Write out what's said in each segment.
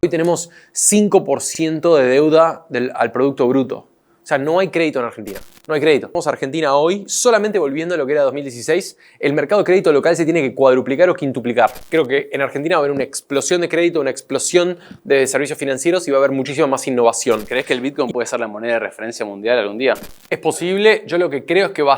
Hoy tenemos 5% de deuda al Producto Bruto. O sea, no hay crédito en Argentina. No hay crédito. Vamos a Argentina hoy, solamente volviendo a lo que era 2016, el mercado de crédito local se tiene que cuadruplicar o quintuplicar. Creo que en Argentina va a haber una explosión de crédito, una explosión de servicios financieros y va a haber muchísima más innovación. ¿Crees que el Bitcoin puede ser la moneda de referencia mundial algún día? Es posible. Yo lo que creo es que va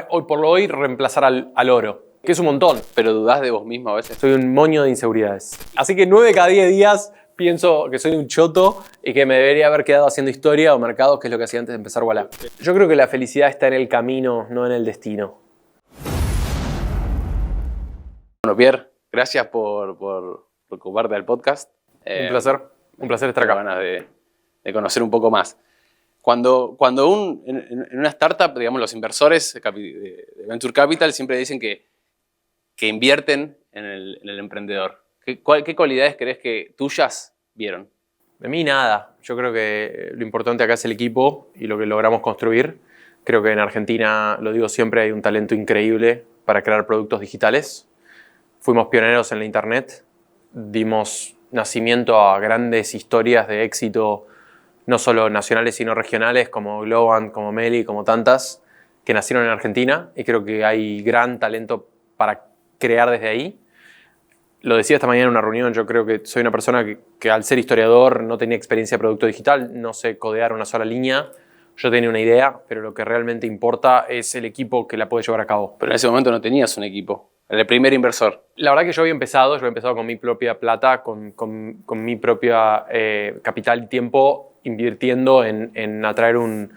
hoy por hoy reemplazar al oro, que es un montón. ¿Pero dudás de vos mismo a veces? Soy un moño de inseguridades. Así que 9 de cada 10 días pienso que soy un choto y que me debería haber quedado haciendo historia o mercados, que es lo que hacía antes de empezar Ualá. Yo creo que la felicidad está en el camino, no en el destino. Bueno, Pierre, gracias por ocuparte del podcast. Un placer estar acá. Ganas de conocer un poco más. Cuando en una startup, digamos, los inversores de Venture Capital siempre dicen que invierten en el emprendedor. ¿Qué cualidades crees que tuyas vieron? De mí nada. Yo creo que lo importante acá es el equipo y lo que logramos construir. Creo que en Argentina, lo digo siempre, hay un talento increíble para crear productos digitales. Fuimos pioneros en la internet. Dimos nacimiento a grandes historias de éxito, no solo nacionales sino regionales, como Globant, como Meli, como tantas, que nacieron en Argentina. Y creo que hay gran talento para crear desde ahí. Lo decía esta mañana en una reunión, yo creo que soy una persona que al ser historiador no tenía experiencia de producto digital, no sé codear una sola línea. Yo tenía una idea, pero lo que realmente importa es el equipo que la puede llevar a cabo. Pero en ese momento no tenías un equipo, era el primer inversor. La verdad que yo había empezado con mi propia plata, con mi propia capital y tiempo, invirtiendo en atraer un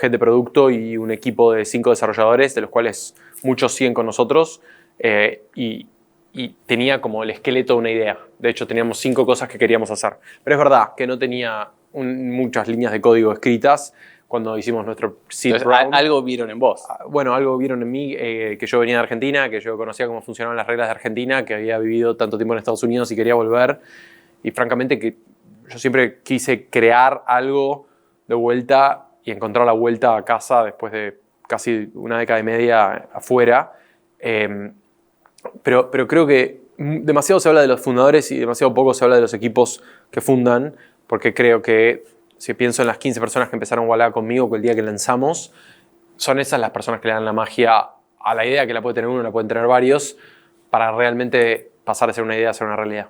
head de producto y un equipo de 5 desarrolladores, de los cuales muchos siguen con nosotros, y tenía como el esqueleto de una idea. De hecho, teníamos 5 cosas que queríamos hacer. Pero es verdad que no tenía muchas líneas de código escritas cuando hicimos nuestro seed round. Algo vieron en vos. Bueno, algo vieron en mí, que yo venía de Argentina, que yo conocía cómo funcionaban las reglas de Argentina, que había vivido tanto tiempo en Estados Unidos y quería volver. Y francamente que yo siempre quise crear algo de vuelta y encontrar la vuelta a casa después de casi una década y media afuera. Pero creo que demasiado se habla de los fundadores y demasiado poco se habla de los equipos que fundan, porque creo que si pienso en las 15 personas que empezaron Ualá conmigo el día que lanzamos, son esas las personas que le dan la magia a la idea, que la puede tener uno, la pueden tener varios, para realmente pasar de ser una idea a ser una realidad.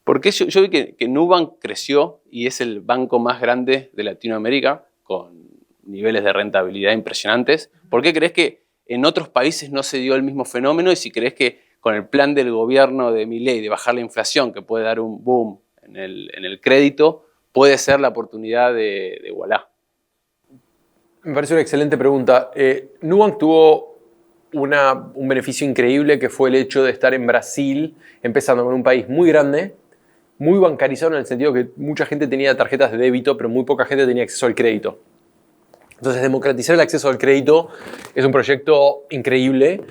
Porque yo vi que Nubank creció y es el banco más grande de Latinoamérica, con niveles de rentabilidad impresionantes. ¿Por qué crees que en otros países no se dio el mismo fenómeno? Y si crees que con el plan del gobierno de Milei de bajar la inflación, que puede dar un boom en el crédito, puede ser la oportunidad de Ualá. Me parece una excelente pregunta. Nubank tuvo un beneficio increíble, que fue el hecho de estar en Brasil, empezando con un país muy grande, muy bancarizado en el sentido que mucha gente tenía tarjetas de débito, pero muy poca gente tenía acceso al crédito. Entonces, democratizar el acceso al crédito es un proyecto increíble.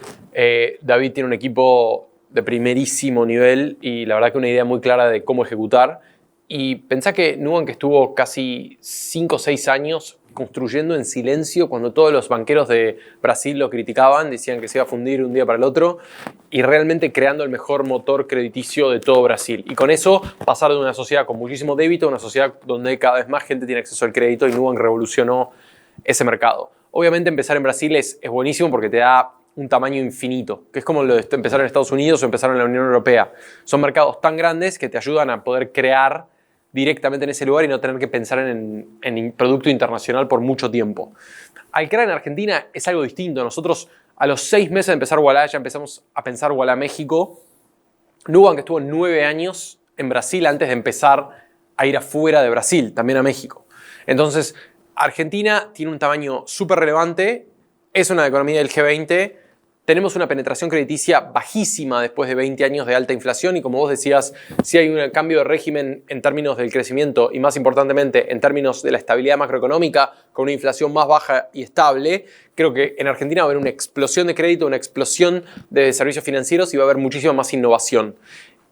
David tiene un equipo de primerísimo nivel y la verdad que una idea muy clara de cómo ejecutar. Y pensá que Nubank estuvo casi 5 o 6 años construyendo en silencio cuando todos los banqueros de Brasil lo criticaban, decían que se iba a fundir un día para el otro, y realmente creando el mejor motor crediticio de todo Brasil. Y con eso pasar de una sociedad con muchísimo débito a una sociedad donde cada vez más gente tiene acceso al crédito, y Nubank revolucionó ese mercado. Obviamente empezar en Brasil es buenísimo porque te da un tamaño infinito, que es como lo de empezar en Estados Unidos o empezar en la Unión Europea. Son mercados tan grandes que te ayudan a poder crear directamente en ese lugar y no tener que pensar en producto internacional por mucho tiempo. Al crear en Argentina es algo distinto. Nosotros a los 6 meses de empezar Ualá ya empezamos a pensar Ualá México. Nubank estuvo 9 años en Brasil antes de empezar a ir afuera de Brasil, también a México. Entonces, Argentina tiene un tamaño súper relevante, es una economía del G20, tenemos una penetración crediticia bajísima después de 20 años de alta inflación y, como vos decías, si hay un cambio de régimen en términos del crecimiento y, más importantemente, en términos de la estabilidad macroeconómica, con una inflación más baja y estable, creo que en Argentina va a haber una explosión de crédito, una explosión de servicios financieros y va a haber muchísima más innovación.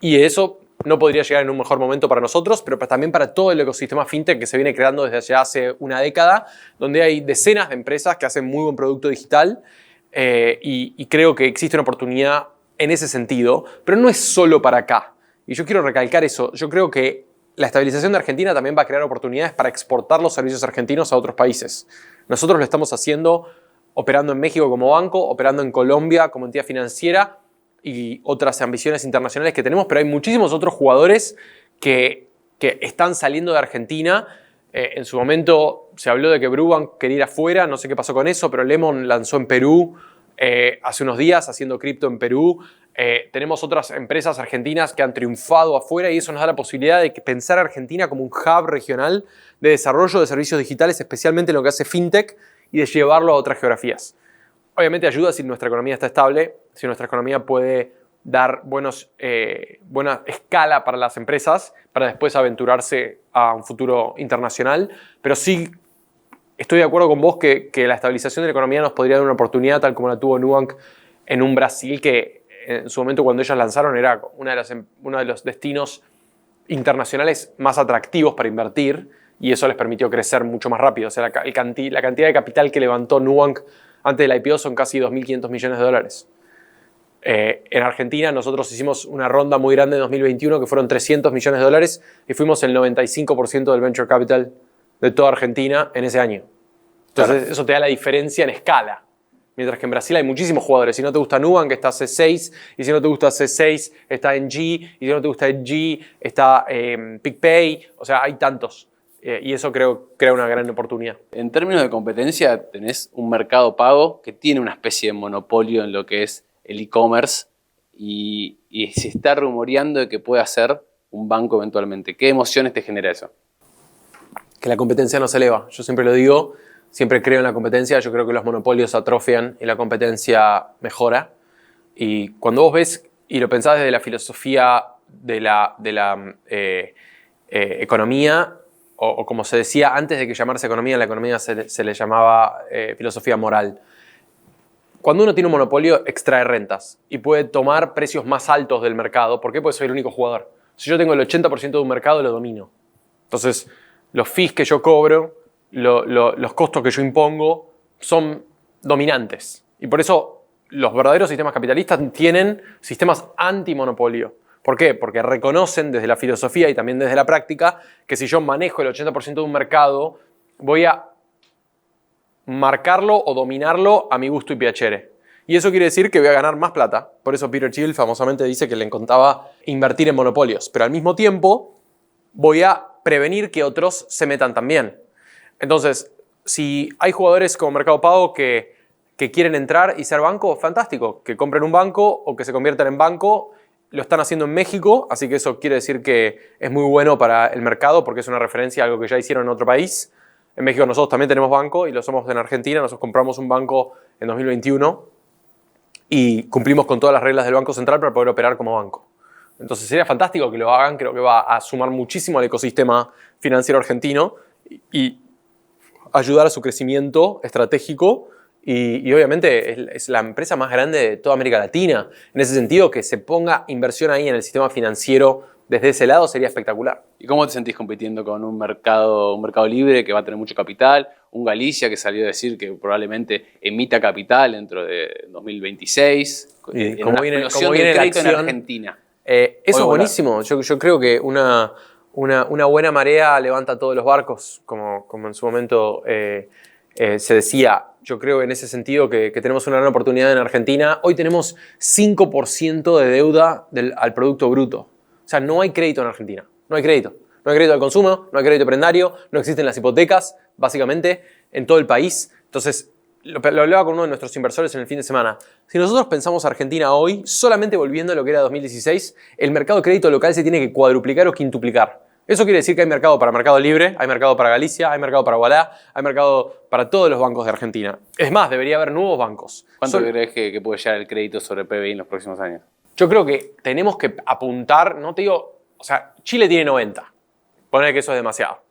Y eso no podría llegar en un mejor momento para nosotros, pero también para todo el ecosistema fintech que se viene creando desde ya hace una década, donde hay decenas de empresas que hacen muy buen producto digital, y creo que existe una oportunidad en ese sentido, pero no es solo para acá. Y yo quiero recalcar eso. Yo creo que la estabilización de Argentina también va a crear oportunidades para exportar los servicios argentinos a otros países. Nosotros lo estamos haciendo operando en México como banco, operando en Colombia como entidad financiera y otras ambiciones internacionales que tenemos, pero hay muchísimos otros jugadores que están saliendo de Argentina. En su momento se habló de que Brubank quería ir afuera, no sé qué pasó con eso, pero Lemon lanzó en Perú hace unos días haciendo cripto en Perú. Tenemos otras empresas argentinas que han triunfado afuera y eso nos da la posibilidad de pensar a Argentina como un hub regional de desarrollo de servicios digitales, especialmente en lo que hace fintech, y de llevarlo a otras geografías. Obviamente ayuda si nuestra economía está estable, si nuestra economía puede dar buena escala para las empresas para después aventurarse a un futuro internacional, pero sí estoy de acuerdo con vos que la estabilización de la economía nos podría dar una oportunidad tal como la tuvo Nubank en un Brasil que en su momento cuando ellas lanzaron era uno de los destinos internacionales más atractivos para invertir y eso les permitió crecer mucho más rápido. O sea, la cantidad de capital que levantó Nubank antes del IPO son casi 2.500 millones de dólares. En Argentina nosotros hicimos una ronda muy grande en 2021 que fueron 300 millones de dólares y fuimos el 95% del venture capital de toda Argentina en ese año. Entonces claro, eso te da la diferencia en escala. Mientras que en Brasil hay muchísimos jugadores. Si no te gusta Nubank, está C6. Y si no te gusta C6, está Engie. Y si no te gusta Engie, está PicPay. O sea, hay tantos. Y eso creo crea una gran oportunidad. En términos de competencia, tenés un Mercado Pago que tiene una especie de monopolio en lo que es el e-commerce. Y se está rumoreando de que puede ser un banco eventualmente. ¿Qué emociones te genera eso? Que la competencia no se eleva. Yo siempre lo digo. Siempre creo en la competencia, yo creo que los monopolios atrofian y la competencia mejora. Y cuando vos ves y lo pensás desde la filosofía de la economía, o como se decía antes de que llamarse economía, la economía se le llamaba filosofía moral. Cuando uno tiene un monopolio, extrae rentas y puede tomar precios más altos del mercado. ¿Por qué? Porque soy el único jugador. Si yo tengo el 80% de un mercado, lo domino. Entonces, los fees que yo cobro, los costos que yo impongo son dominantes. Y por eso los verdaderos sistemas capitalistas tienen sistemas antimonopolio. ¿Por qué? Porque reconocen desde la filosofía y también desde la práctica que si yo manejo el 80% de un mercado, voy a marcarlo o dominarlo a mi gusto y piacere. Y eso quiere decir que voy a ganar más plata. Por eso Peter Thiel famosamente dice que le encantaba invertir en monopolios. Pero al mismo tiempo voy a prevenir que otros se metan también. Entonces, si hay jugadores como Mercado Pago que quieren entrar y ser banco, fantástico. Que compren un banco o que se conviertan en banco. Lo están haciendo en México, así que eso quiere decir que es muy bueno para el mercado porque es una referencia a algo que ya hicieron en otro país. En México nosotros también tenemos banco y lo somos en Argentina. Nosotros compramos un banco en 2021 y cumplimos con todas las reglas del Banco Central para poder operar como banco. Entonces sería fantástico que lo hagan. Creo que va a sumar muchísimo al ecosistema financiero argentino y ayudar a su crecimiento estratégico y obviamente es la empresa más grande de toda América Latina. En ese sentido, que se ponga inversión ahí en el sistema financiero desde ese lado sería espectacular. ¿Y cómo te sentís compitiendo con un mercado libre que va a tener mucho capital? Un Galicia que salió a decir que probablemente emita capital dentro de 2026. Y como viene la acción en Argentina. Eso es buenísimo. Yo creo que una buena marea levanta todos los barcos, como en su momento se decía. Yo creo en ese sentido que tenemos una gran oportunidad en Argentina. Hoy tenemos 5% de deuda al Producto Bruto. O sea, no hay crédito en Argentina. No hay crédito. No hay crédito al consumo, no hay crédito prendario, no existen las hipotecas, básicamente, en todo el país. Entonces, lo hablaba con uno de nuestros inversores en el fin de semana. Si nosotros pensamos Argentina hoy, solamente volviendo a lo que era 2016, el mercado de crédito local se tiene que cuadruplicar o quintuplicar. Eso quiere decir que hay mercado para Mercado Libre, hay mercado para Galicia, hay mercado para Ualá, hay mercado para todos los bancos de Argentina. Es más, debería haber nuevos bancos. ¿Cuánto crees que puede llegar el crédito sobre PBI en los próximos años? Yo creo que tenemos que apuntar, no te digo, o sea, Chile tiene 90, poner que eso es demasiado.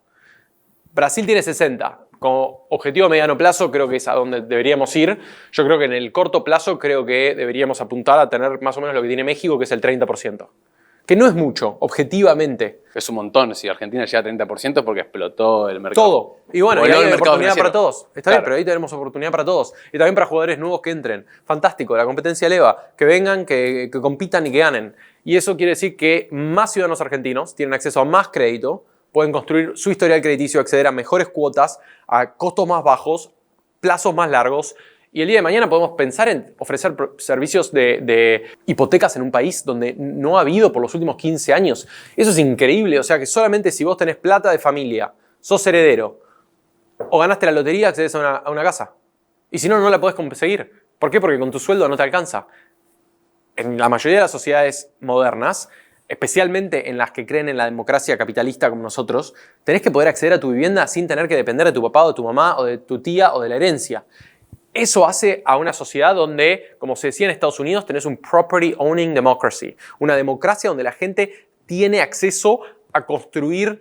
Brasil tiene 60. Como objetivo a mediano plazo creo que es a donde deberíamos ir. Yo creo que en el corto plazo creo que deberíamos apuntar a tener más o menos lo que tiene México, que es el 30%. que no es mucho, objetivamente. Es un montón. Si Argentina llega a 30% porque explotó el mercado. Todo. Y bueno, y Voló ahí el hay mercado oportunidad financiero. para todos. Está Claro. bien, pero ahí tenemos oportunidad para todos. Y también para jugadores nuevos que entren. Fantástico, la competencia eleva. Que vengan, que compitan y que ganen. Y eso quiere decir que más ciudadanos argentinos tienen acceso a más crédito, pueden construir su historial crediticio, acceder a mejores cuotas, a costos más bajos, plazos más largos. Y el día de mañana podemos pensar en ofrecer servicios de hipotecas en un país donde no ha habido por los últimos 15 años. Eso es increíble. O sea que solamente si vos tenés plata de familia, sos heredero o ganaste la lotería, accedes a una casa. Y si no, no la podés conseguir. ¿Por qué? Porque con tu sueldo no te alcanza. En la mayoría de las sociedades modernas, especialmente en las que creen en la democracia capitalista como nosotros, tenés que poder acceder a tu vivienda sin tener que depender de tu papá o de tu mamá o de tu tía o de la herencia. Eso hace a una sociedad donde, como se decía en Estados Unidos, tenés un property owning democracy. Una democracia donde la gente tiene acceso a construir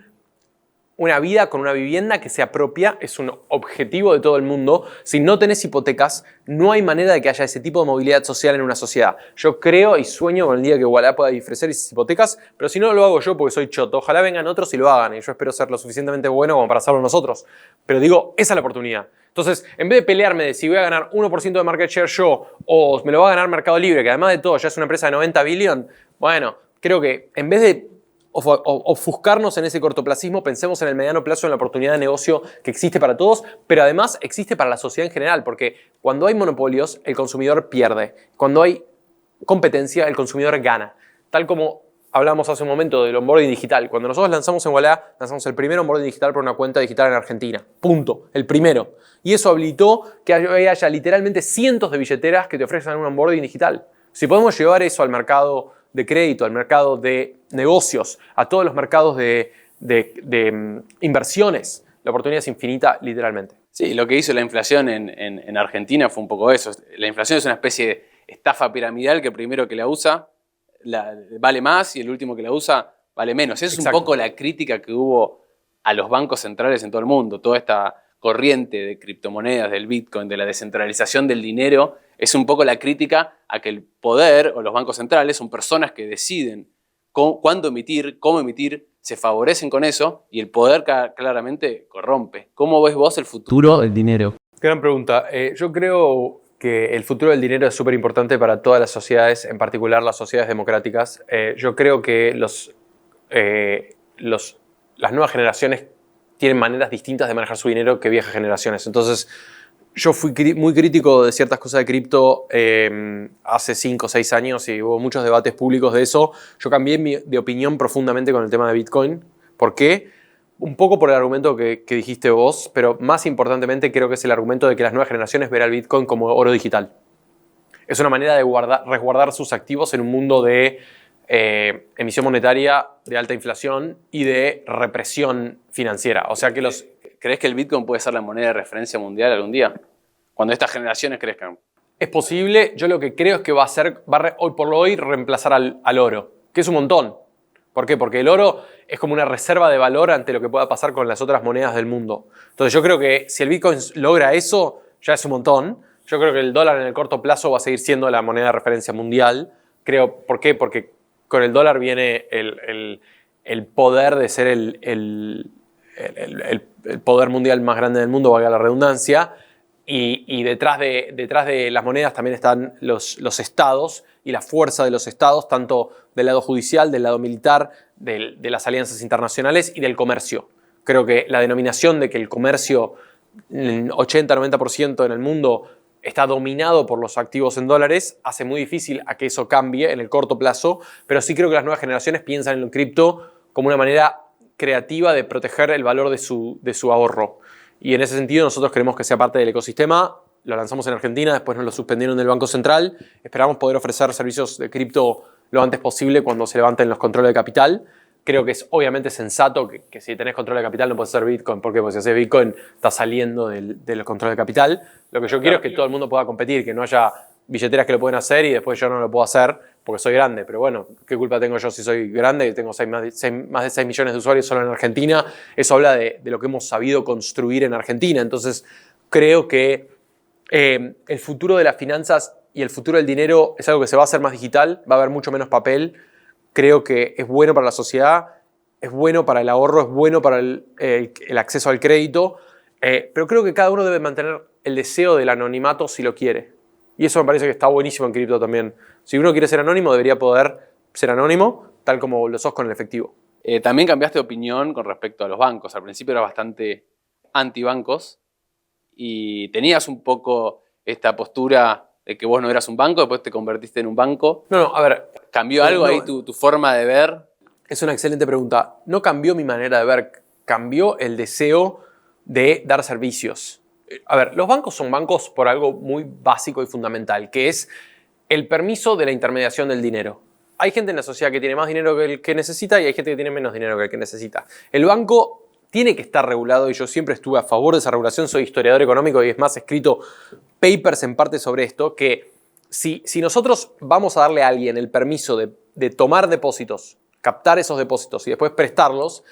una vida con una vivienda que sea propia. Es un objetivo de todo el mundo. Si no tenés hipotecas, no hay manera de que haya ese tipo de movilidad social en una sociedad. Yo creo y sueño con el día que Ualá pueda ofrecer esas hipotecas, pero si no lo hago yo porque soy choto, ojalá vengan otros y lo hagan. Y yo espero ser lo suficientemente bueno como para hacerlo nosotros. Pero digo, esa es la oportunidad. Entonces, en vez de pelearme de si voy a ganar 1% de market share yo o me lo va a ganar Mercado Libre, que además de todo ya es una empresa de 90 billion, bueno, creo que en vez de ofuscarnos en ese cortoplacismo, pensemos en el mediano plazo, en la oportunidad de negocio que existe para todos, pero además existe para la sociedad en general, porque cuando hay monopolios, el consumidor pierde. Cuando hay competencia, el consumidor gana. Tal como hablamos hace un momento del onboarding digital. Cuando nosotros lanzamos en Ualá, lanzamos el primer onboarding digital por una cuenta digital en Argentina. Punto. El primero. Y eso habilitó que haya literalmente cientos de billeteras que te ofrecen un onboarding digital. Si podemos llevar eso al mercado de crédito, al mercado de negocios, a todos los mercados de inversiones, la oportunidad es infinita, literalmente. Sí, lo que hizo la inflación en Argentina fue un poco eso. La inflación es una especie de estafa piramidal que el primero que la usa vale más y el último que la usa vale menos. Esa es un poco la crítica que hubo a los bancos centrales en todo el mundo. Toda esta corriente de criptomonedas, del Bitcoin, de la descentralización del dinero, es un poco la crítica a que el poder o los bancos centrales son personas que deciden cuándo emitir, cómo emitir, se favorecen con eso y el poder claramente corrompe. ¿Cómo ves vos el futuro del dinero? Gran pregunta. Yo creo que el futuro del dinero es súper importante para todas las sociedades, en particular las sociedades democráticas. Yo creo que las nuevas generaciones tienen maneras distintas de manejar su dinero que viejas generaciones. Entonces, yo fui muy crítico de ciertas cosas de cripto hace 5 o 6 años y hubo muchos debates públicos de eso. Yo cambié de opinión profundamente con el tema de Bitcoin. ¿Por qué? Un poco por el argumento que dijiste vos, pero más importantemente creo que es el argumento de que las nuevas generaciones verán al Bitcoin como oro digital. Es una manera de resguardar sus activos en un mundo de emisión monetaria, de alta inflación y de represión financiera. O sea que ¿Crees que el Bitcoin puede ser la moneda de referencia mundial algún día? Cuando estas generaciones crezcan. Es posible. Yo lo que creo es que va hoy por hoy reemplazar al oro, que es un montón. ¿Por qué? Porque el oro es como una reserva de valor ante lo que pueda pasar con las otras monedas del mundo. Entonces yo creo que si el Bitcoin logra eso, ya es un montón. Yo creo que el dólar en el corto plazo va a seguir siendo la moneda de referencia mundial. ¿Por qué? Porque con el dólar viene el poder de ser el poder mundial más grande del mundo, valga la redundancia, y detrás de las monedas también están los estados y la fuerza de los estados, tanto del lado judicial, del lado militar, de las alianzas internacionales y del comercio. Creo que la denominación de que el comercio, 80-90% en el mundo, está dominado por los activos en dólares, hace muy difícil a que eso cambie en el corto plazo, pero sí creo que las nuevas generaciones piensan en el cripto como una manera creativa de proteger el valor de su ahorro. Y en ese sentido nosotros queremos que sea parte del ecosistema. Lo lanzamos en Argentina, después nos lo suspendieron del Banco Central. Esperamos poder ofrecer servicios de cripto lo antes posible cuando se levanten los controles de capital. Creo que es obviamente sensato que si tenés control de capital no puedes hacer Bitcoin. ¿Por qué? Porque si haces Bitcoin estás saliendo del control de capital. Lo que yo quiero es que todo el mundo pueda competir, que no haya billeteras que lo pueden hacer y después yo no lo puedo hacer porque soy grande. Pero bueno, ¿qué culpa tengo yo si soy grande? Tengo más de 6 millones de usuarios solo en Argentina. Eso habla de lo que hemos sabido construir en Argentina. Entonces creo que el futuro de las finanzas y el futuro del dinero es algo que se va a hacer más digital, va a haber mucho menos papel. creo que es bueno para la sociedad, es bueno para el ahorro, es bueno para el acceso al crédito, pero creo que cada uno debe mantener el deseo del anonimato si lo quiere. Y eso me parece que está buenísimo en cripto también. Si uno quiere ser anónimo, debería poder ser anónimo, tal como lo sos con el efectivo. También cambiaste de opinión con respecto a los bancos. Al principio eras bastante antibancos y tenías un poco esta postura de que vos no eras un banco, después te convertiste en un banco. No, a ver. ¿Cambió algo ahí tu forma de ver? Es una excelente pregunta. No cambió mi manera de ver, cambió el deseo de dar servicios. A ver, los bancos son bancos por algo muy básico y fundamental, que es el permiso de la intermediación del dinero. Hay gente en la sociedad que tiene más dinero que el que necesita y hay gente que tiene menos dinero que el que necesita. El banco tiene que estar regulado y yo siempre estuve a favor de esa regulación. Soy historiador económico y es más, he escrito papers en parte sobre esto, que si nosotros vamos a darle a alguien el permiso de tomar depósitos, captar esos depósitos y después prestarlos,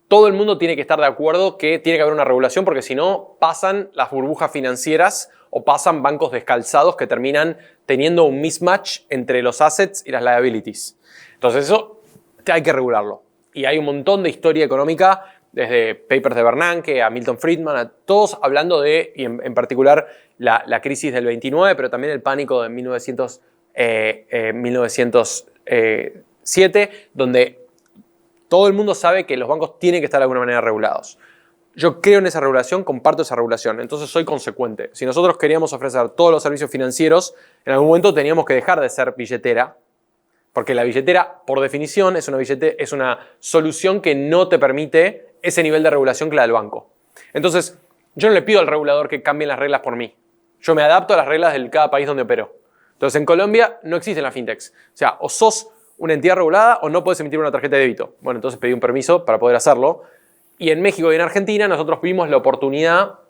todo el mundo tiene que estar de acuerdo que tiene que haber una regulación porque si no pasan las burbujas financieras o pasan bancos descalzados que terminan teniendo un mismatch entre los assets y las liabilities. Entonces eso hay que regularlo. Y hay un montón de historia económica, desde papers de Bernanke a Milton Friedman, a todos hablando de, y en particular, la crisis del 29, pero también el pánico de 1907, donde todo el mundo sabe que los bancos tienen que estar de alguna manera regulados. Yo creo en esa regulación, comparto esa regulación, entonces soy consecuente. Si nosotros queríamos ofrecer todos los servicios financieros, en algún momento teníamos que dejar de ser billetera, porque la billetera, por definición, es una solución que no te permite ese nivel de regulación que la del banco. Entonces, yo no le pido al regulador que cambien las reglas por mí. Yo me adapto a las reglas de cada país donde opero. Entonces, en Colombia no existen las fintechs. O sea, o sos una entidad regulada o no puedes emitir una tarjeta de débito. Bueno, entonces pedí un permiso para poder hacerlo. Y en México y en Argentina nosotros vimos la oportunidad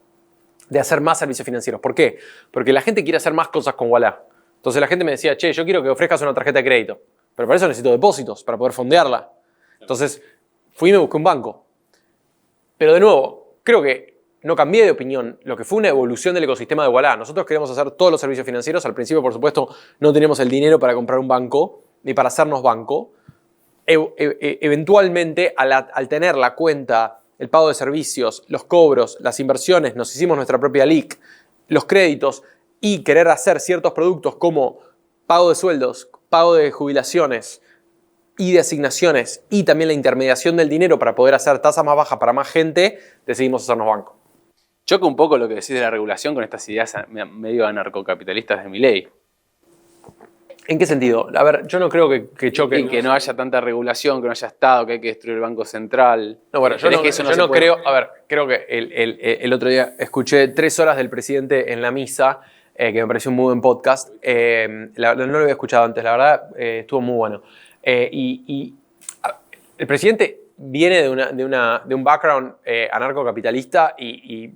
de hacer más servicios financieros. ¿Por qué? Porque la gente quiere hacer más cosas con Ualá. Entonces la gente me decía, che, yo quiero que ofrezcas una tarjeta de crédito. Pero para eso necesito depósitos, para poder fondearla. Entonces fui y me busqué un banco. Pero de nuevo, creo que no cambié de opinión. Lo que fue una evolución del ecosistema de Ualá. Nosotros queríamos hacer todos los servicios financieros. Al principio, por supuesto, no teníamos el dinero para comprar un banco ni para hacernos banco. Eventualmente, al tener la cuenta, el pago de servicios, los cobros, las inversiones, nos hicimos nuestra propia LIC, los créditos y querer hacer ciertos productos como pago de sueldos, pago de jubilaciones y de asignaciones y también la intermediación del dinero para poder hacer tasas más bajas para más gente, decidimos hacernos banco. Choca un poco lo que decís de la regulación con estas ideas medio anarcocapitalistas de Milei. ¿En qué sentido? A ver, yo no creo que choque. En que no haya tanta regulación, que no haya Estado, que hay que destruir el Banco Central. No, bueno, yo no creo. A ver, creo que el otro día escuché 3 horas del presidente en la misa, que me pareció un muy buen podcast. No lo había escuchado antes, la verdad, estuvo muy bueno. El presidente viene de un background anarcocapitalista y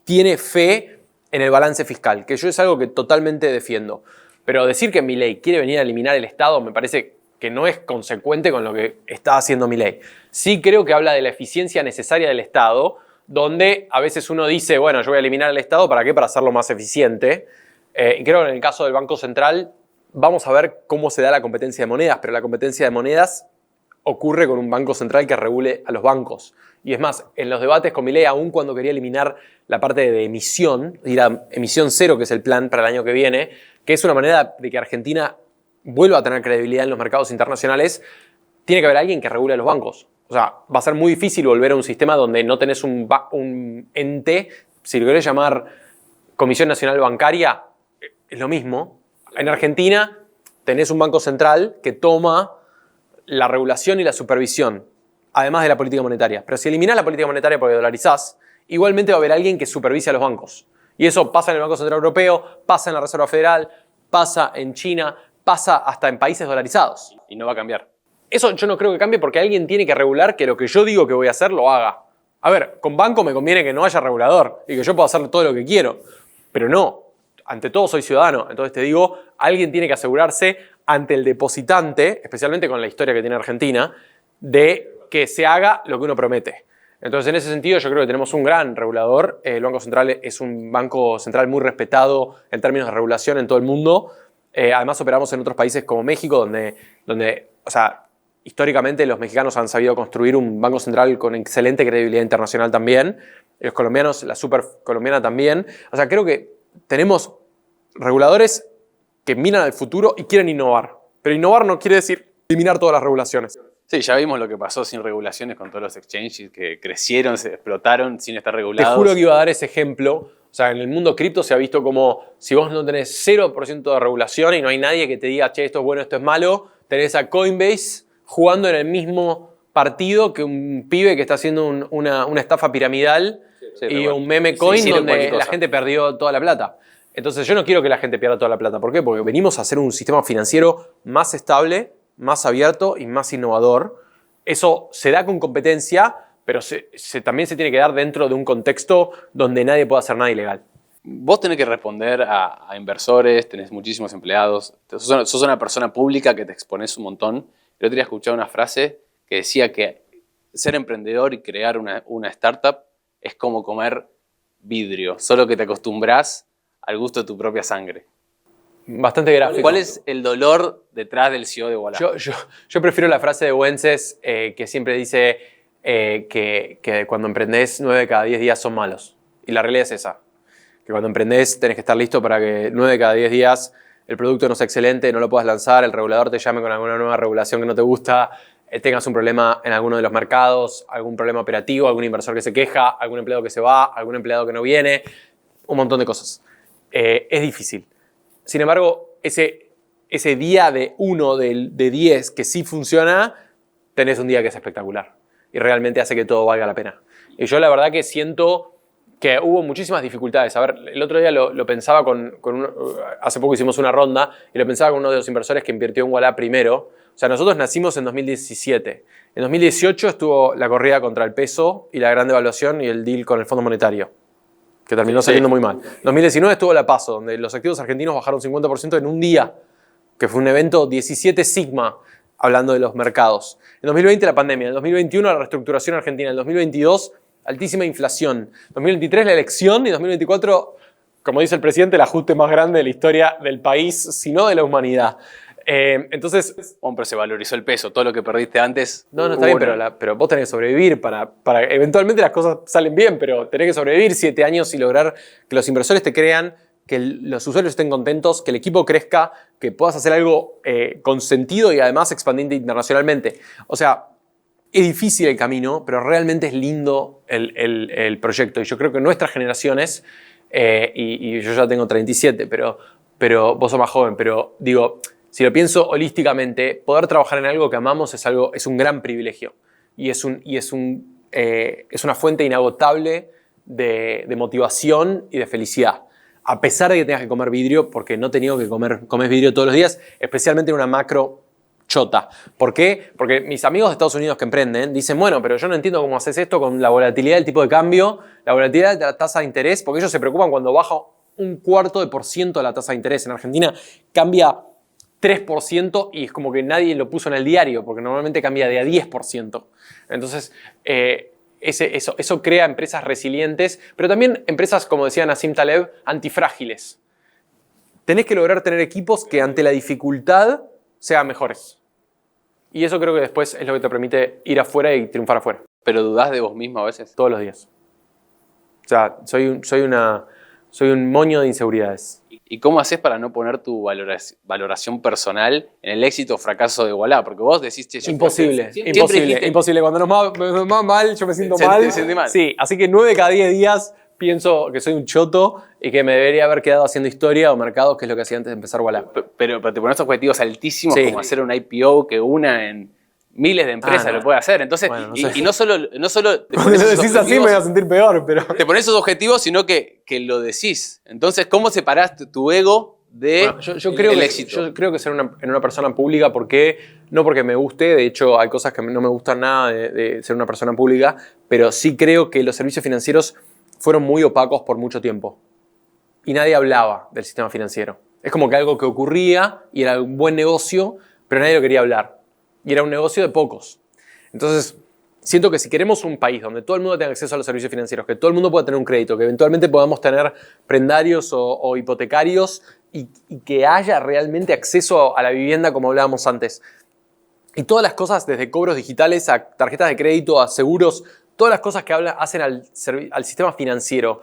tiene fe en el balance fiscal, que yo es algo que totalmente defiendo. Pero decir que Milei quiere venir a eliminar el Estado me parece que no es consecuente con lo que está haciendo Milei. Sí creo que habla de la eficiencia necesaria del Estado, donde a veces uno dice, bueno, yo voy a eliminar el Estado, ¿para qué? Para hacerlo más eficiente. Y creo que en el caso del Banco Central vamos a ver cómo se da la competencia de monedas, pero la competencia de monedas ocurre con un Banco Central que regule a los bancos. Y es más, en los debates con Milei, aún cuando quería eliminar la parte de emisión, ir a emisión cero, que es el plan para el año que viene, que es una manera de que Argentina vuelva a tener credibilidad en los mercados internacionales, tiene que haber alguien que regule a los bancos. O sea, va a ser muy difícil volver a un sistema donde no tenés un ente, si lo querés llamar Comisión Nacional Bancaria, es lo mismo. En Argentina tenés un banco central que toma la regulación y la supervisión, además de la política monetaria. Pero si eliminás la política monetaria porque dolarizás, igualmente va a haber alguien que supervise a los bancos. Y eso pasa en el Banco Central Europeo, pasa en la Reserva Federal, pasa en China, pasa hasta en países dolarizados. Y no va a cambiar. Eso yo no creo que cambie porque alguien tiene que regular que lo que yo digo que voy a hacer lo haga. A ver, con banco me conviene que no haya regulador y que yo pueda hacer todo lo que quiero. Pero no, ante todo soy ciudadano. Entonces te digo, alguien tiene que asegurarse ante el depositante, especialmente con la historia que tiene Argentina, de que se haga lo que uno promete. Entonces, en ese sentido, yo creo que tenemos un gran regulador. El Banco Central es un banco central muy respetado en términos de regulación en todo el mundo. Además operamos en otros países como México, donde o sea, históricamente los mexicanos han sabido construir un banco central con excelente credibilidad internacional también. Los colombianos, la super colombiana también. O sea, creo que tenemos reguladores que miran al futuro y quieren innovar. Pero innovar no quiere decir eliminar todas las regulaciones. Sí, ya vimos lo que pasó sin regulaciones con todos los exchanges que crecieron, se explotaron sin estar regulados. Te juro que iba a dar ese ejemplo. O sea, en el mundo cripto se ha visto como si vos no tenés 0% de regulación y no hay nadie que te diga, che, esto es bueno, esto es malo, tenés a Coinbase jugando en el mismo partido que un pibe que está haciendo una estafa piramidal y un meme coin donde la gente perdió toda la plata. Entonces yo no quiero que la gente pierda toda la plata. ¿Por qué? Porque venimos a hacer un sistema financiero más estable, más abierto y más innovador. Eso se da con competencia, pero también se tiene que dar dentro de un contexto donde nadie pueda hacer nada ilegal. Vos tenés que responder a inversores, tenés muchísimos empleados, sos una persona pública que te exponés un montón. El otro día escuché una frase que decía que ser emprendedor y crear una startup es como comer vidrio, solo que te acostumbras al gusto de tu propia sangre. Bastante gráfico. ¿Cuál es el dolor detrás del CEO de Ualá? Yo prefiero la frase de Wences que siempre dice que cuando emprendés 9 de cada 10 días son malos. Y la realidad es esa. Que cuando emprendés tenés que estar listo para que 9 de cada 10 días el producto no sea excelente, no lo puedas lanzar, el regulador te llame con alguna nueva regulación que no te gusta, tengas un problema en alguno de los mercados, algún problema operativo, algún inversor que se queja, algún empleado que se va, algún empleado que no viene, un montón de cosas. Es difícil. Sin embargo, ese día de 1 de 10 que sí funciona, tenés un día que es espectacular y realmente hace que todo valga la pena. Y yo la verdad que siento que hubo muchísimas dificultades. A ver, el otro día lo pensaba hace poco hicimos una ronda y lo pensaba con uno de los inversores que invirtió en Ualá primero. O sea, nosotros nacimos en 2017. En 2018 estuvo la corrida contra el peso y la gran devaluación y el deal con el Fondo Monetario, que terminó saliendo muy mal. En 2019 estuvo la PASO, donde los activos argentinos bajaron 50% en un día, que fue un evento 17 sigma, hablando de los mercados. En 2020 la pandemia, en 2021 la reestructuración argentina, en 2022 altísima inflación, en 2023 la elección y en 2024, como dice el presidente, el ajuste más grande de la historia del país, si no de la humanidad. Entonces... Hombre, se valorizó el peso, todo lo que perdiste antes... No, está bien, pero vos tenés que sobrevivir para eventualmente las cosas salen bien, pero tenés que sobrevivir 7 años y lograr que los inversores te crean, que los usuarios estén contentos, que el equipo crezca, que puedas hacer algo con sentido y además expandirte internacionalmente. O sea, es difícil el camino, pero realmente es lindo el proyecto. Y yo creo que nuestras generaciones, y yo ya tengo 37, pero vos sos más joven, pero digo... Si lo pienso holísticamente, poder trabajar en algo que amamos es un gran privilegio y es una fuente inagotable de motivación y de felicidad. A pesar de que tengas que comer vidrio, porque no he tenido que comer vidrio todos los días, especialmente en una macro chota. ¿Por qué? Porque mis amigos de Estados Unidos que emprenden dicen, bueno, pero yo no entiendo cómo haces esto con la volatilidad del tipo de cambio, la volatilidad de la tasa de interés, porque ellos se preocupan cuando baja 0,25% la tasa de interés. En Argentina cambia 3% y es como que nadie lo puso en el diario, porque normalmente cambia de a 10%. Entonces, eso crea empresas resilientes, pero también empresas, como decía Nassim Taleb, antifrágiles. Tenés que lograr tener equipos que ante la dificultad sean mejores. Y eso creo que después es lo que te permite ir afuera y triunfar afuera. ¿Pero dudás de vos mismo a veces? Todos los días. O sea, soy un moño de inseguridades. ¿Y cómo haces para no poner tu valoración personal en el éxito o fracaso de Ualá? Porque vos decís... Imposible. Cuando nos va mal, yo me siento mal. Sí, así que 9 de cada 10 días pienso que soy un choto y que me debería haber quedado haciendo historia o mercados, que es lo que hacía antes de empezar Ualá. Pero te pones objetivos altísimos, como hacer un IPO que una en miles de empresas lo puede hacer. Entonces, bueno, no sé. y no solo te pones lo decís así me voy a sentir peor, pero... Te pones esos objetivos, sino que lo decís. Entonces, ¿cómo separás tu ego de el éxito? Yo creo que ser una persona pública, no porque me guste, de hecho hay cosas que no me gustan nada de ser una persona pública, pero sí creo que los servicios financieros fueron muy opacos por mucho tiempo. Y nadie hablaba del sistema financiero. Es como que algo que ocurría y era un buen negocio, pero nadie lo quería hablar. Y era un negocio de pocos. Entonces, siento que si queremos un país donde todo el mundo tenga acceso a los servicios financieros, que todo el mundo pueda tener un crédito, que eventualmente podamos tener prendarios o hipotecarios y que haya realmente acceso a la vivienda como hablábamos antes. Y todas las cosas, desde cobros digitales a tarjetas de crédito, a seguros, todas las cosas que hacen al sistema financiero,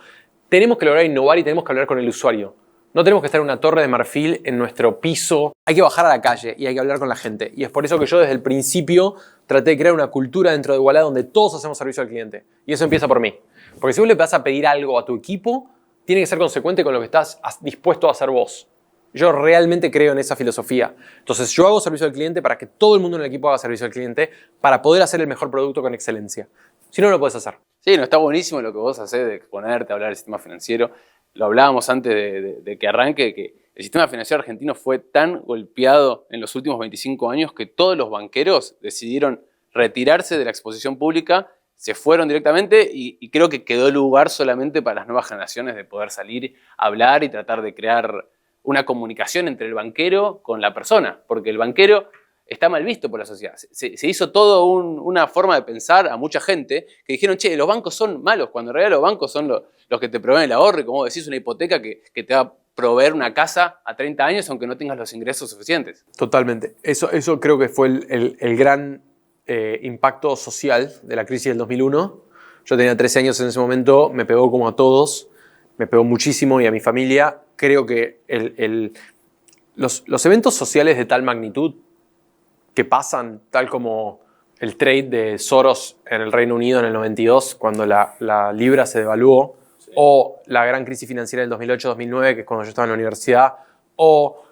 tenemos que lograr innovar y tenemos que hablar con el usuario. No tenemos que estar en una torre de marfil en nuestro piso. Hay que bajar a la calle y hay que hablar con la gente. Y es por eso que yo desde el principio traté de crear una cultura dentro de Ualá donde todos hacemos servicio al cliente. Y eso empieza por mí. Porque si vos le vas a pedir algo a tu equipo, tiene que ser consecuente con lo que estás dispuesto a hacer vos. Yo realmente creo en esa filosofía. Entonces yo hago servicio al cliente para que todo el mundo en el equipo haga servicio al cliente para poder hacer el mejor producto con excelencia. Si no, no lo puedes hacer. Sí, no, está buenísimo lo que vos hacés de exponerte, hablar del sistema financiero. Lo hablábamos antes de que arranque, que el sistema financiero argentino fue tan golpeado en los últimos 25 años que todos los banqueros decidieron retirarse de la exposición pública, se fueron directamente y creo que quedó lugar solamente para las nuevas generaciones de poder salir, hablar y tratar de crear una comunicación entre el banquero con la persona, porque el banquero está mal visto por la sociedad. Se hizo todo una forma de pensar a mucha gente que dijeron, che, los bancos son malos, cuando en realidad los bancos son los que te proveen el ahorro y como decís, una hipoteca que te va a proveer una casa a 30 años aunque no tengas los ingresos suficientes. Totalmente. Eso creo que fue el gran impacto social de la crisis del 2001. Yo tenía 13 años en ese momento, me pegó como a todos, me pegó muchísimo y a mi familia. Creo que los eventos sociales de tal magnitud que pasan, tal como el trade de Soros en el Reino Unido en el 92, cuando la libra se devaluó, sí, o la gran crisis financiera del 2008-2009, que es cuando yo estaba en la universidad, o,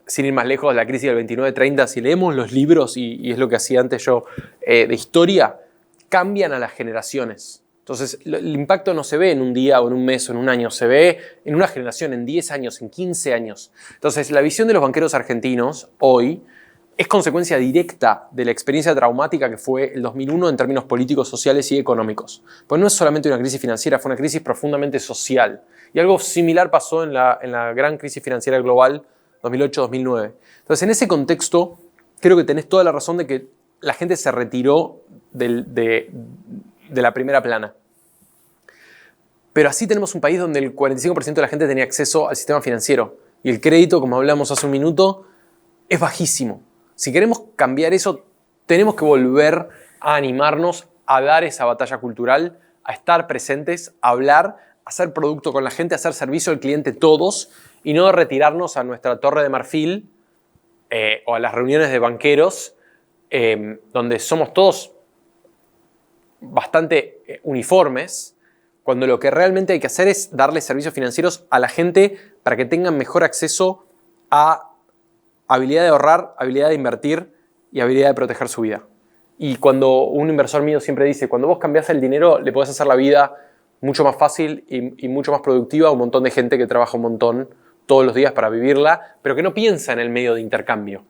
sin ir más lejos, la crisis del 29-30, si leemos los libros, y es lo que hacía antes yo, de historia, cambian a las generaciones. Entonces, el impacto no se ve en un día o en un mes o en un año, se ve en una generación, en 10 años, en 15 años. Entonces, la visión de los banqueros argentinos hoy es consecuencia directa de la experiencia traumática que fue el 2001 en términos políticos, sociales y económicos. Pues no es solamente una crisis financiera, fue una crisis profundamente social. Y algo similar pasó en la gran crisis financiera global 2008-2009. Entonces, en ese contexto, creo que tenés toda la razón de que la gente se retiró de la primera plana. Pero así tenemos un país donde el 45% de la gente tenía acceso al sistema financiero. Y el crédito, como hablamos hace un minuto, es bajísimo. Si queremos cambiar eso, tenemos que volver a animarnos a dar esa batalla cultural, a estar presentes, a hablar, a hacer producto con la gente, a hacer servicio al cliente todos y no retirarnos a nuestra torre de marfil o a las reuniones de banqueros donde somos todos bastante uniformes, cuando lo que realmente hay que hacer es darle servicios financieros a la gente para que tengan mejor acceso a habilidad de ahorrar, habilidad de invertir y habilidad de proteger su vida. Y cuando un inversor mío siempre dice, cuando vos cambiás el dinero, le podés hacer la vida mucho más fácil y mucho más productiva a un montón de gente que trabaja un montón todos los días para vivirla, pero que no piensa en el medio de intercambio.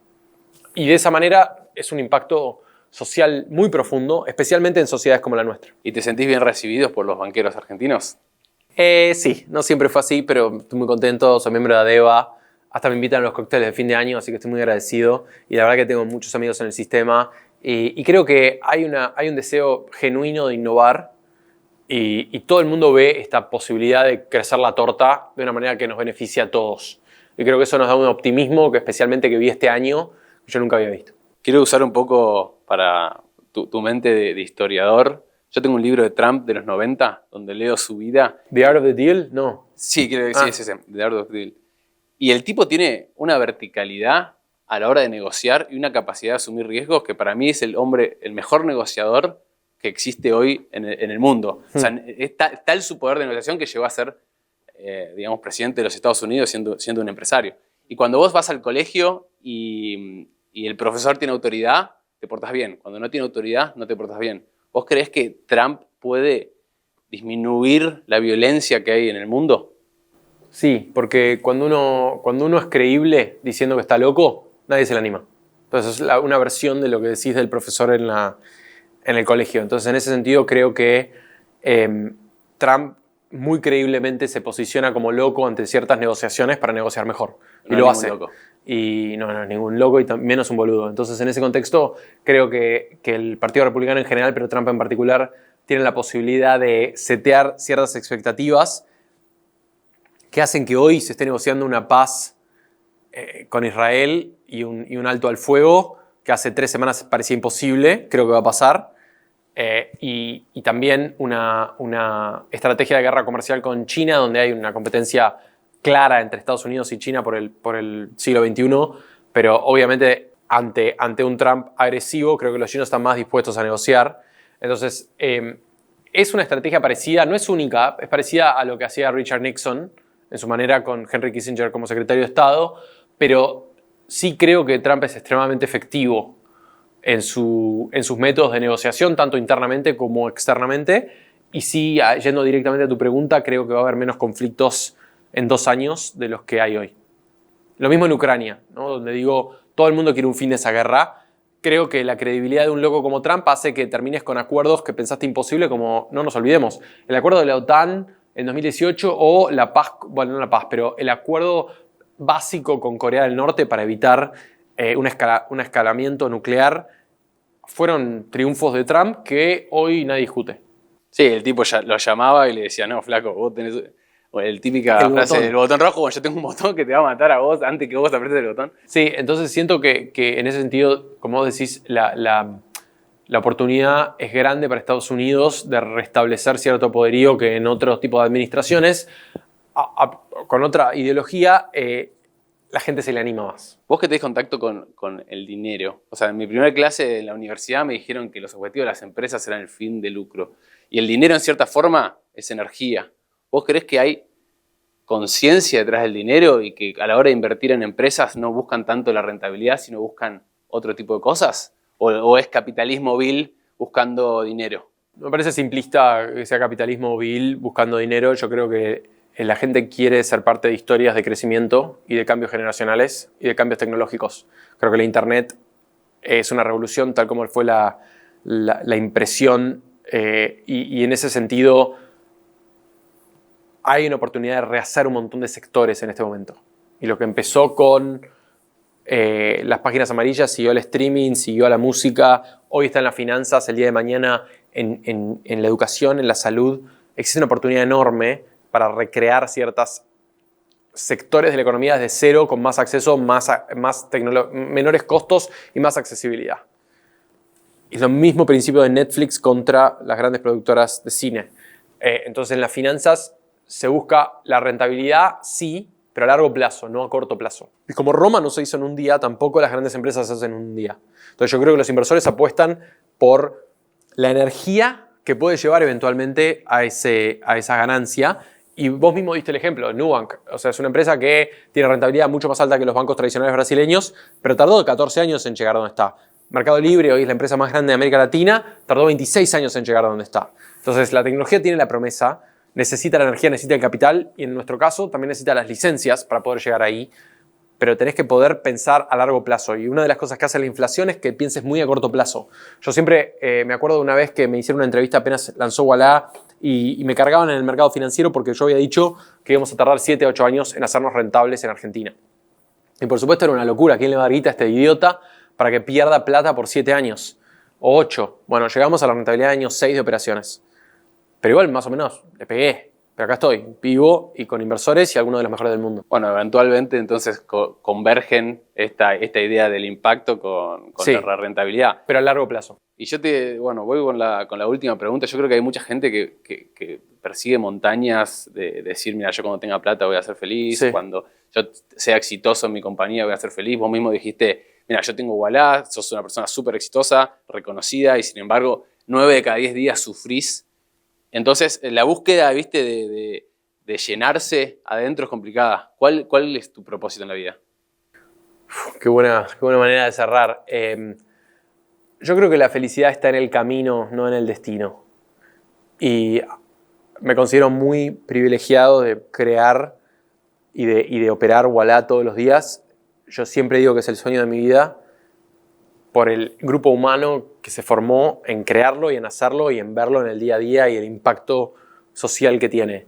Y de esa manera es un impacto social muy profundo, especialmente en sociedades como la nuestra. ¿Y te sentís bien recibidos por los banqueros argentinos? Sí, no siempre fue así, pero estoy muy contento, soy miembro de ADEVA, hasta me invitan a los cócteles de fin de año, así que estoy muy agradecido. Y la verdad que tengo muchos amigos en el sistema. Y creo que hay un deseo genuino de innovar. Y todo el mundo ve esta posibilidad de crecer la torta de una manera que nos beneficie a todos. Y creo que eso nos da un optimismo que especialmente que vi este año, que yo nunca había visto. Quiero usar un poco para tu mente de historiador. Yo tengo un libro de Trump de los 90, donde leo su vida. ¿The Art of the Deal? No. Sí, creo que sí, es ese, The Art of the Deal. Y el tipo tiene una verticalidad a la hora de negociar y una capacidad de asumir riesgos que para mí es el mejor negociador que existe hoy en el mundo. O sea, es tal su poder de negociación que llegó a ser, digamos, presidente de los Estados Unidos siendo un empresario. Y cuando vos vas al colegio y el profesor tiene autoridad, te portás bien. Cuando no tiene autoridad, no te portás bien. ¿Vos creés que Trump puede disminuir la violencia que hay en el mundo? Sí, porque cuando uno es creíble diciendo que está loco, nadie se le anima. Entonces es una versión de lo que decís del profesor en el colegio. Entonces en ese sentido creo que Trump muy creíblemente se posiciona como loco ante ciertas negociaciones para negociar mejor. Y lo hace. y no es ningún loco y menos un boludo. Entonces, en ese contexto, creo que el Partido Republicano en general, pero Trump en particular, tiene la posibilidad de setear ciertas expectativas que hacen que hoy se esté negociando una paz con Israel y un alto al fuego que hace 3 semanas parecía imposible, creo que va a pasar. Y también una estrategia de guerra comercial con China, donde hay una competencia clara entre Estados Unidos y China por el siglo XXI, pero obviamente ante un Trump agresivo, creo que los chinos están más dispuestos a negociar. Entonces, es una estrategia parecida, no es única, es parecida a lo que hacía Richard Nixon en su manera con Henry Kissinger como secretario de Estado, pero sí creo que Trump es extremadamente efectivo en sus métodos de negociación, tanto internamente como externamente. Y sí, yendo directamente a tu pregunta, creo que va a haber menos conflictos en 2 años de los que hay hoy. Lo mismo en Ucrania, ¿no? Donde digo, todo el mundo quiere un fin de esa guerra. Creo que la credibilidad de un loco como Trump hace que termines con acuerdos que pensaste imposible, como, no nos olvidemos, el acuerdo de la OTAN en 2018 o la paz, bueno, no la paz, pero el acuerdo básico con Corea del Norte para evitar un escalamiento nuclear, fueron triunfos de Trump que hoy nadie discute. Sí, el tipo ya lo llamaba y le decía, no, flaco, vos tenés... El típica frase del botón rojo, yo tengo un botón que te va a matar a vos antes que vos apretes el botón. Sí, entonces siento que en ese sentido, como vos decís, la oportunidad es grande para Estados Unidos de restablecer cierto poderío que en otro tipo de administraciones, con otra ideología, la gente se le anima más. Vos que tenés contacto con el dinero, o sea, en mi primera clase en la universidad me dijeron que los objetivos de las empresas eran el fin de lucro. Y el dinero, en cierta forma, es energía. ¿Vos creés que hay conciencia detrás del dinero y que a la hora de invertir en empresas no buscan tanto la rentabilidad, sino buscan otro tipo de cosas? ¿O es capitalismo vil buscando dinero? Me parece simplista que sea capitalismo vil buscando dinero. Yo creo que la gente quiere ser parte de historias de crecimiento y de cambios generacionales y de cambios tecnológicos. Creo que la Internet es una revolución tal como fue la impresión y en ese sentido hay una oportunidad de rehacer un montón de sectores en este momento. Y lo que empezó con las páginas amarillas siguió al streaming, siguió a la música, hoy está en las finanzas, el día de mañana en la educación, en la salud. Existe una oportunidad enorme para recrear ciertos sectores de la economía desde cero, con más acceso, menores costos y más accesibilidad. Es lo mismo principio de Netflix contra las grandes productoras de cine. Entonces en las finanzas se busca la rentabilidad, sí, pero a largo plazo, no a corto plazo. Y como Roma no se hizo en un día, tampoco las grandes empresas se hacen en un día. Entonces yo creo que los inversores apuestan por la energía que puede llevar eventualmente a esa ganancia. Y vos mismo diste el ejemplo, Nubank. O sea, es una empresa que tiene rentabilidad mucho más alta que los bancos tradicionales brasileños, pero tardó 14 años en llegar a donde está. Mercado Libre, hoy es la empresa más grande de América Latina, tardó 26 años en llegar a donde está. Entonces la tecnología tiene la promesa, necesita la energía, necesita el capital y en nuestro caso también necesita las licencias para poder llegar ahí, pero tenés que poder pensar a largo plazo. Y una de las cosas que hace la inflación es que pienses muy a corto plazo. Yo siempre me acuerdo de una vez que me hicieron una entrevista apenas lanzó Ualá y me cargaban en el mercado financiero porque yo había dicho que íbamos a tardar 7 a 8 años en hacernos rentables en Argentina. Y por supuesto era una locura. ¿Quién le va a dar guita a este idiota para que pierda plata por 7 años? O 8. Bueno, llegamos a la rentabilidad de año 6 de operaciones. Pero igual, más o menos, le pegué. Pero acá estoy, vivo y con inversores y algunos de los mejores del mundo. Bueno, eventualmente entonces convergen esta idea del impacto con Sí, la rentabilidad. Pero a largo plazo. Y yo voy con la última pregunta. Yo creo que hay mucha gente que persigue montañas de decir, mira, yo cuando tenga plata voy a ser feliz, Sí. cuando yo sea exitoso en mi compañía voy a ser feliz. Vos mismo dijiste, mira, yo tengo Ualá, sos una persona súper exitosa, reconocida y sin embargo 9 de cada 10 días sufrís. Entonces, la búsqueda, ¿viste? de llenarse adentro es complicada. ¿Cuál es tu propósito en la vida? Qué buena manera de cerrar. Yo creo que la felicidad está en el camino, no en el destino. Y me considero muy privilegiado de crear y de operar Ualá todos los días. Yo siempre digo que es el sueño de mi vida por el grupo humano que se formó en crearlo y en hacerlo y en verlo en el día a día y el impacto social que tiene.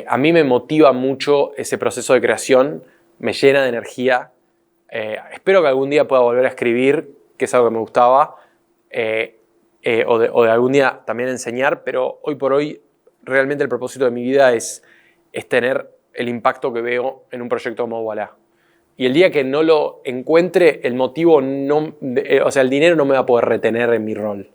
A mí me motiva mucho ese proceso de creación, me llena de energía Espero que algún día pueda volver a escribir, que es algo que me gustaba, o de algún día también enseñar, pero hoy por hoy realmente el propósito de mi vida es tener el impacto que veo en un proyecto como Ualá. Y el día que no lo encuentre, el motivo no, o sea, el dinero no me va a poder retener en mi rol.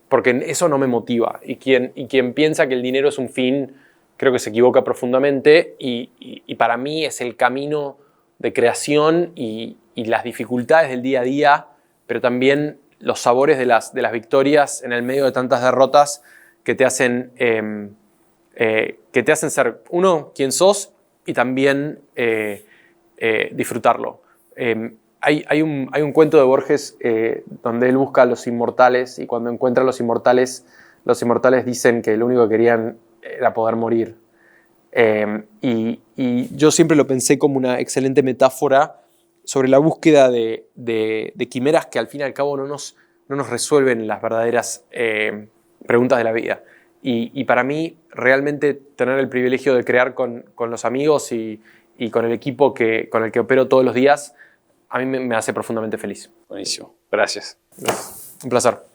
Porque eso no me motiva. Y quien piensa que el dinero es un fin, creo que se equivoca profundamente. Y para mí es el camino de creación y las dificultades del día a día, pero también los sabores de las victorias en el medio de tantas derrotas que te hacen ser uno quien sos y también disfrutarlo. Hay un cuento de Borges donde él busca a los inmortales y cuando encuentra a los inmortales dicen que lo único que querían era poder morir. Y yo siempre lo pensé como una excelente metáfora sobre la búsqueda de quimeras que al fin y al cabo no nos resuelven las verdaderas preguntas de la vida. Y para mí, realmente tener el privilegio de crear con los amigos y con el equipo con el que opero todos los días, a mí me hace profundamente feliz. Buenísimo. Gracias. Un placer.